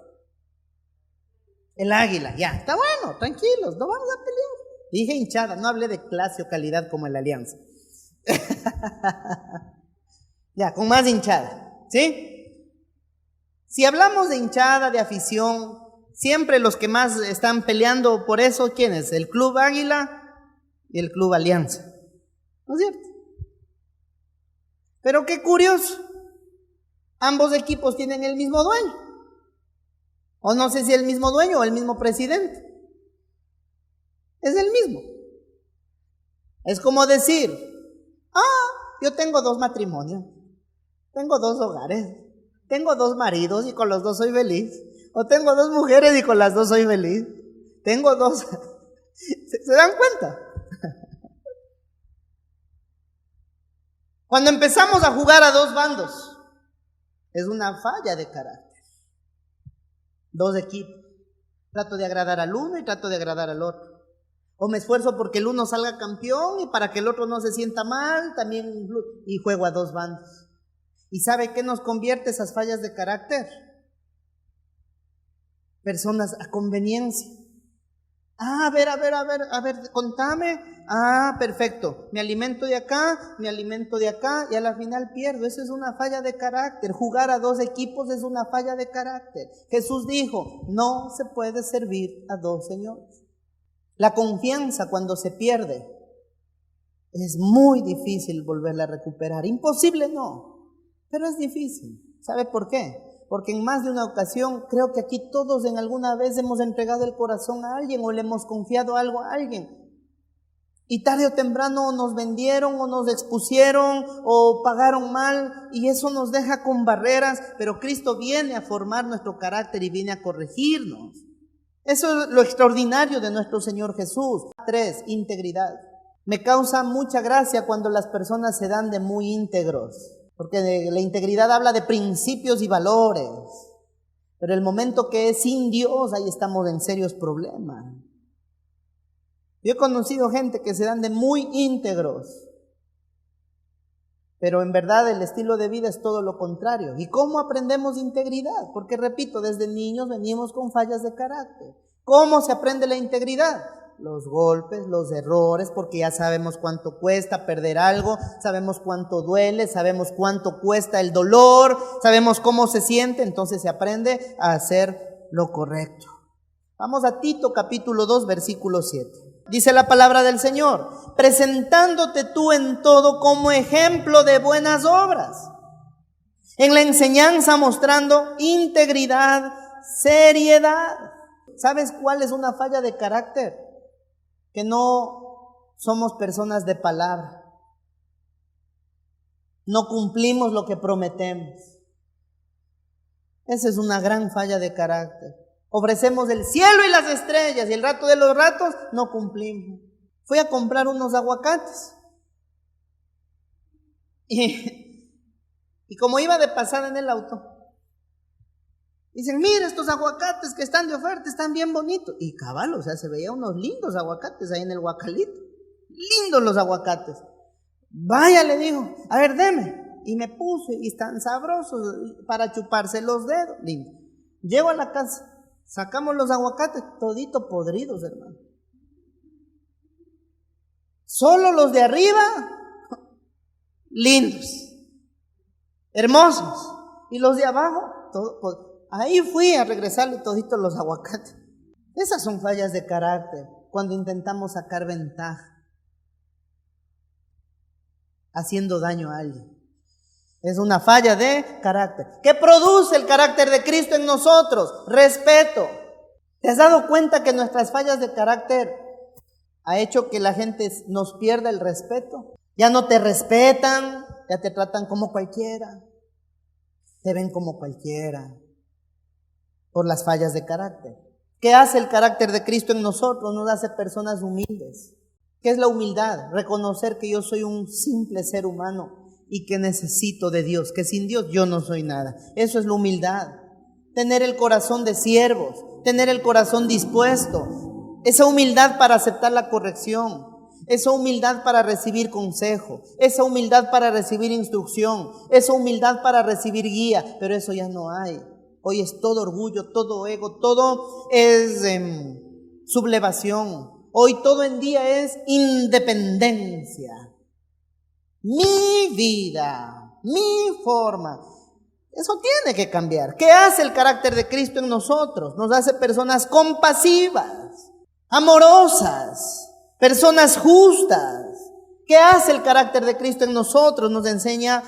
El Águila. Ya, está bueno, tranquilos, no vamos a pelear. Dije hinchada, no hablé de clase o calidad como en la Alianza. Ya, con más hinchada, ¿sí? Si hablamos de hinchada, de afición, siempre los que más están peleando por eso, ¿quién es? El Club Águila y el Club Alianza, ¿no es cierto? Pero qué curioso, ambos equipos tienen el mismo dueño, o no sé si el mismo dueño o el mismo presidente, es el mismo. Es como decir, yo tengo 2 matrimonios, tengo 2 hogares, tengo 2 maridos y con los 2 soy feliz, o tengo 2 mujeres y con las 2 soy feliz, tengo 2, ¿se dan cuenta? Cuando empezamos a jugar a 2 bandos, es una falla de carácter. 2 equipos. Trato de agradar al uno y trato de agradar al otro. O me esfuerzo porque el uno salga campeón y para que el otro no se sienta mal, también, y juego a 2 bandos. ¿Y sabe qué nos convierte esas fallas de carácter? Personas a conveniencia. A ver, contame. Perfecto. Me alimento de acá y a la final pierdo. Eso es una falla de carácter. Jugar a 2 equipos es una falla de carácter. Jesús dijo, no se puede servir a 2 señores. La confianza cuando se pierde es muy difícil volverla a recuperar. Imposible no, pero es difícil. ¿Sabe por qué? Porque en más de una ocasión, creo que aquí todos en alguna vez hemos entregado el corazón a alguien o le hemos confiado algo a alguien. Y tarde o temprano nos vendieron o nos expusieron o pagaron mal y eso nos deja con barreras, pero Cristo viene a formar nuestro carácter y viene a corregirnos. Eso es lo extraordinario de nuestro Señor Jesús. 3, integridad. Me causa mucha gracia cuando las personas se dan de muy íntegros. Porque la integridad habla de principios y valores. Pero el momento que es sin Dios, ahí estamos en serios problemas. Yo he conocido gente que se dan de muy íntegros. Pero en verdad el estilo de vida es todo lo contrario. ¿Y cómo aprendemos integridad? Porque repito, desde niños venimos con fallas de carácter. ¿Cómo se aprende la integridad? Los golpes, los errores, porque ya sabemos cuánto cuesta perder algo, sabemos cuánto duele, sabemos cuánto cuesta el dolor, sabemos cómo se siente, entonces se aprende a hacer lo correcto. Vamos a Tito capítulo 2, versículo 7. Dice la palabra del Señor, presentándote tú en todo como ejemplo de buenas obras, en la enseñanza mostrando integridad, seriedad. ¿Sabes cuál es una falla de carácter? Que no somos personas de palabra. No cumplimos lo que prometemos. Esa es una gran falla de carácter. Ofrecemos el cielo y las estrellas y el rato de los ratos no cumplimos. Fui a comprar unos aguacates y como iba de pasada en el auto, Dicen, mira estos aguacates que están de oferta, están bien bonitos. Y cabal, o sea, se veían unos lindos aguacates ahí en el Huacalito. Lindos los aguacates. Vaya, le dijo, a ver, deme. Y me puse, y están sabrosos para chuparse los dedos. Lindo. Llego a la casa, sacamos los aguacates, todito podridos, hermano. Solo los de arriba, lindos, hermosos. Y los de abajo, ahí fui a regresarle toditos los aguacates. Esas son fallas de carácter, cuando intentamos sacar ventaja, haciendo daño a alguien. Es una falla de carácter. ¿Qué produce el carácter de Cristo en nosotros? Respeto. ¿Te has dado cuenta que nuestras fallas de carácter ha hecho que la gente nos pierda el respeto? Ya no te respetan, ya te tratan como cualquiera, te ven como cualquiera, por las fallas de carácter. ¿Qué hace el carácter de Cristo en nosotros? Nos hace personas humildes. ¿Qué es la humildad? Reconocer que yo soy un simple ser humano y que necesito de Dios, que sin Dios yo no soy nada. Eso es la humildad. Tener el corazón de siervos, tener el corazón dispuesto, esa humildad para aceptar la corrección, esa humildad para recibir consejo, esa humildad para recibir instrucción, esa humildad para recibir guía, pero eso ya no hay. Hoy es todo orgullo, todo ego, todo es sublevación. Hoy todo en día es independencia. Mi vida, mi forma. Eso tiene que cambiar. ¿Qué hace el carácter de Cristo en nosotros? Nos hace personas compasivas, amorosas, personas justas. ¿Qué hace el carácter de Cristo en nosotros? Nos enseña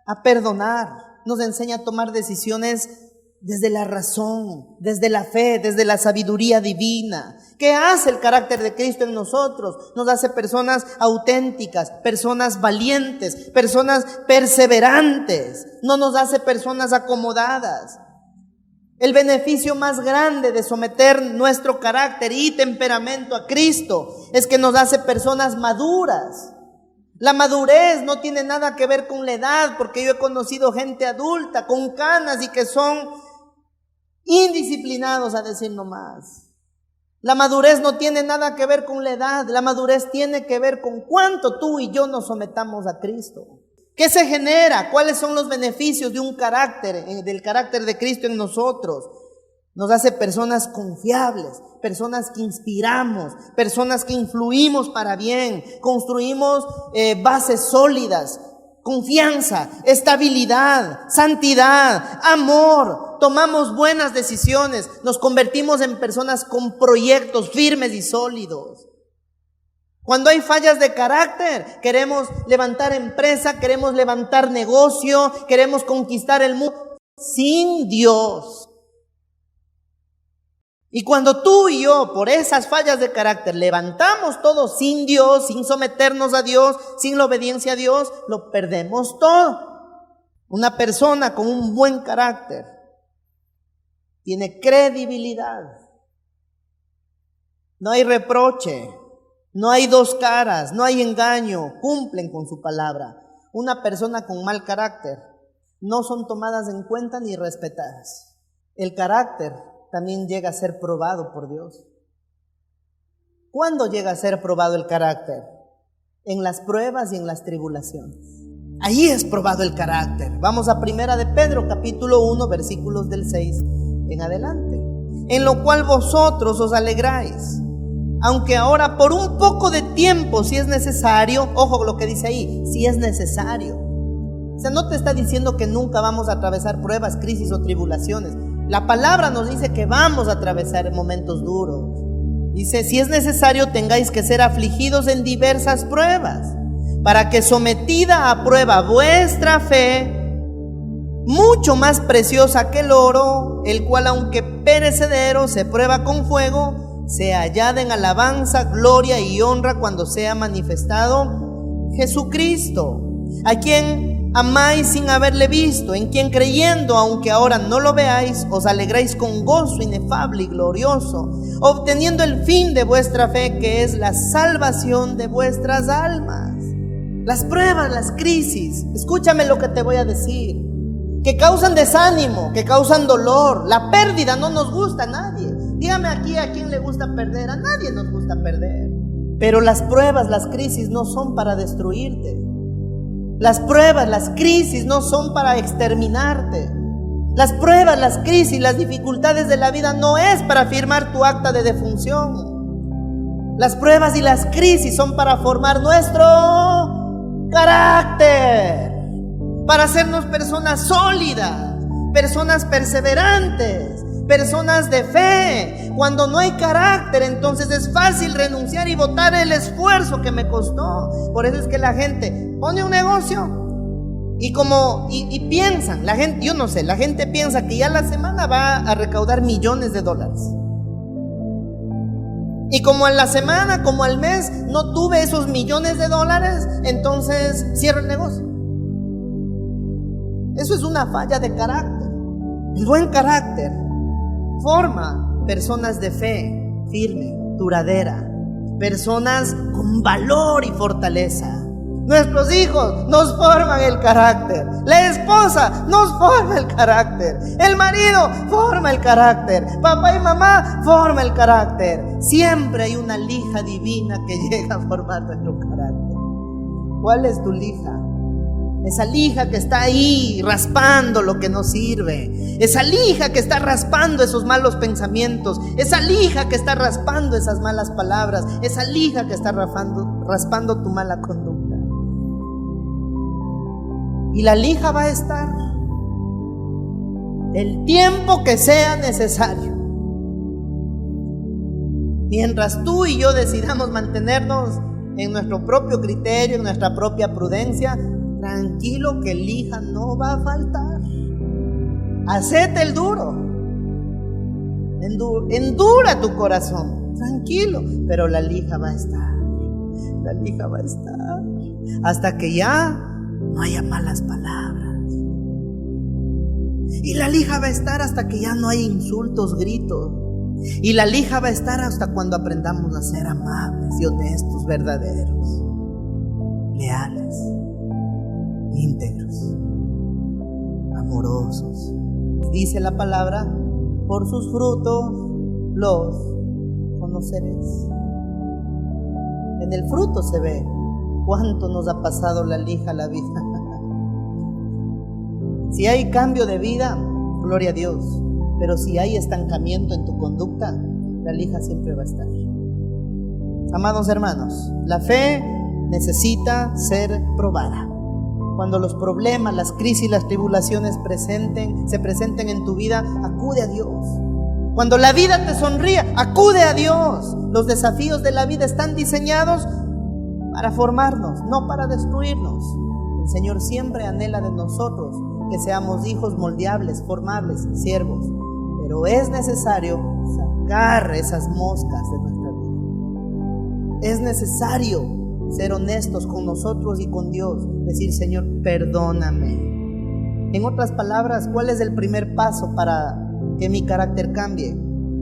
a perdonar, nos enseña a tomar decisiones desde la razón, desde la fe, desde la sabiduría divina. ¿Qué hace el carácter de Cristo en nosotros? Nos hace personas auténticas, personas valientes, personas perseverantes. No nos hace personas acomodadas. El beneficio más grande de someter nuestro carácter y temperamento a Cristo es que nos hace personas maduras. La madurez no tiene nada que ver con la edad, porque yo he conocido gente adulta con canas y que son indisciplinados, a decir nomás. La madurez no tiene nada que ver con la edad, la madurez tiene que ver con cuánto tú y yo nos sometamos a Cristo. ¿Qué se genera? ¿Cuáles son los beneficios de un carácter, del carácter de Cristo en nosotros? Nos hace personas confiables, personas que inspiramos, personas que influimos para bien, construimos bases sólidas, confianza, estabilidad, santidad, amor, tomamos buenas decisiones, nos convertimos en personas con proyectos firmes y sólidos. Cuando hay fallas de carácter, queremos levantar empresa, queremos levantar negocio, queremos conquistar el mundo sin Dios. Y cuando tú y yo, por esas fallas de carácter, levantamos todo sin Dios, sin someternos a Dios, sin la obediencia a Dios, lo perdemos todo. Una persona con un buen carácter tiene credibilidad. No hay reproche, no hay dos caras, no hay engaño, cumplen con su palabra. Una persona con mal carácter no son tomadas en cuenta ni respetadas. El carácter también llega a ser probado por Dios. ¿Cuándo llega a ser probado el carácter? En las pruebas y en las tribulaciones. Ahí es probado el carácter. Vamos a Primera de Pedro, capítulo 1, versículos del 6 en adelante. En lo cual vosotros os alegráis, aunque ahora por un poco de tiempo, si es necesario, ojo lo que dice ahí, si es necesario. O sea, no te está diciendo que nunca vamos a atravesar pruebas, crisis o tribulaciones. La palabra nos dice que vamos a atravesar momentos duros. Dice, si es necesario tengáis que ser afligidos en diversas pruebas, para que sometida a prueba vuestra fe, mucho más preciosa que el oro, el cual aunque perecedero se prueba con fuego, se hallada en alabanza, gloria y honra cuando sea manifestado Jesucristo, a quien amáis sin haberle visto, en quien creyendo, aunque ahora no lo veáis, os alegráis con gozo inefable y glorioso, obteniendo el fin de vuestra fe, que es la salvación de vuestras almas. Las pruebas, las crisis, escúchame lo que te voy a decir. que causan desánimo, que causan dolor. La pérdida no nos gusta a nadie. Dígame aquí a quién le gusta perder. A nadie nos gusta perder. Pero las pruebas, las crisis no son para destruirte. Las pruebas, las crisis no son para exterminarte. Las pruebas, las crisis, las dificultades de la vida no es para firmar tu acta de defunción. Las pruebas y las crisis son para formar nuestro carácter, para hacernos personas sólidas, personas perseverantes, personas de fe. Cuando no hay carácter, entonces es fácil renunciar y botar el esfuerzo que me costó. Por eso es que la gente pone un negocio y piensan, la gente, yo no sé, la gente piensa que ya la semana va a recaudar millones de dólares. Y como a la semana, como al mes, no tuve esos millones de dólares, entonces cierro el negocio. Eso es una falla de carácter. El buen carácter forma personas de fe firme, duradera, personas con valor y fortaleza. Nuestros hijos nos forman el carácter. La esposa nos forma el carácter. El marido forma el carácter. Papá y mamá forman el carácter. Siempre hay una lija divina que llega a formar nuestro carácter. ¿Cuál es tu lija? Esa lija que está ahí raspando lo que no sirve. Esa lija que está raspando esos malos pensamientos. Esa lija que está raspando esas malas palabras. Esa lija que está raspando tu mala conducta. Y la lija va a estar el tiempo que sea necesario. Mientras tú y yo decidamos mantenernos en nuestro propio criterio, en nuestra propia prudencia, tranquilo que lija no va a faltar. Hacete el duro. Endura tu corazón. Tranquilo, pero la lija va a estar. La lija va a estar hasta que ya no haya malas palabras. Y la lija va a estar hasta que ya no haya insultos, gritos. Y la lija va a estar hasta cuando aprendamos a ser amables y honestos, verdaderos, leales, íntegros, amorosos. Dice la palabra: por sus frutos los conoceréis. En el fruto se ve cuánto nos ha pasado la lija a la vida. Si hay cambio de vida, gloria a Dios. Pero si hay estancamiento en tu conducta, la lija siempre va a estar. Amados hermanos, la fe necesita ser probada. Cuando los problemas, las crisis, las tribulaciones se presenten en tu vida, acude a Dios. Cuando la vida te sonría, acude a Dios. Los desafíos de la vida están diseñados para formarnos, no para destruirnos. El Señor siempre anhela de nosotros que seamos hijos moldeables, formables, siervos. Pero es necesario sacar esas moscas de nuestra vida. Es necesario ser honestos con nosotros y con Dios. Decir: Señor, perdóname. En otras palabras, ¿cuál es el primer paso para que mi carácter cambie?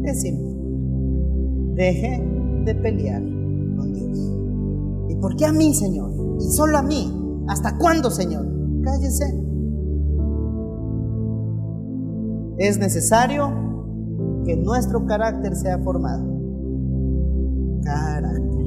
Es simple: deje de pelear con Dios. ¿Y por qué a mí, Señor? Y solo a mí. ¿Hasta cuándo, Señor? Cállese. Es necesario que nuestro carácter sea formado. Carácter.